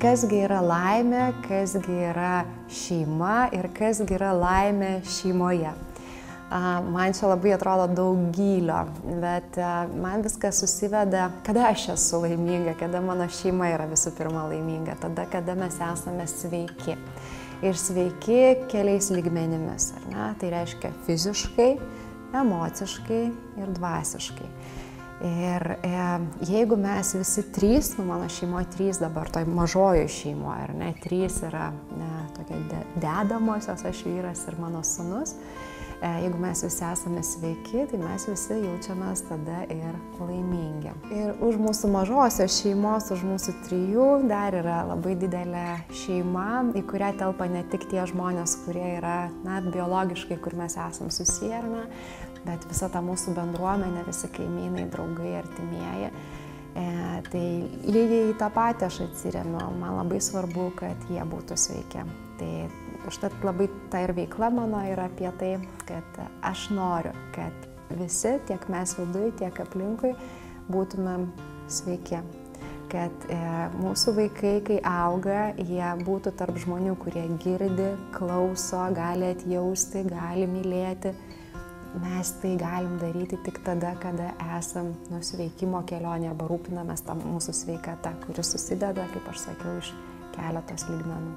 kasgi yra laimė, kasgi yra šeima ir kasgi yra laimė šeimoje. Man čia labai atrodo daug gylio, bet man viskas susiveda, kada aš esu laiminga, kada mano šeima yra visų pirma laiminga, tada, kada mes esame sveiki. Ir sveiki keliais lygmenimis, ar ne? Tai reiškia fiziškai, emociškai ir dvasiškai. Ir jeigu mes visi trys, mano šeimoje trys dabar, toj mažojoje šeimoje, ar ne, trys yra tokie dedamosios, aš vyras ir mano sūnus, jeigu mes visi esame sveiki, tai mes visi jaučiamės tada ir laimingi. Ir už mūsų mažosios šeimos, už mūsų trijų dar yra labai didelė šeima, į kurią telpa ne tik tie žmonės, kurie yra biologiškai, kur mes esam susiję, bet visa ta mūsų bendruomenė, visi kaimynai, draugai, artimieji. Tai lygiai į tą patį aš atsiremiu, man labai svarbu, kad jie būtų sveiki. Tai užtat labai ta ir veikla mano yra apie tai, kad aš noriu, kad visi, tiek mes viduje, tiek aplinkui, būtumėm sveiki. Kad mūsų vaikai, kai auga, jie būtų tarp žmonių, kurie girdi, klauso, gali atjausti, gali mylėti. Mes tai galim daryti tik tada, kada esam sveikimo kelionėje arba rūpinamės tą mūsų sveikatą, kuri susideda, kaip aš sakiau, iš keletos lygmenų.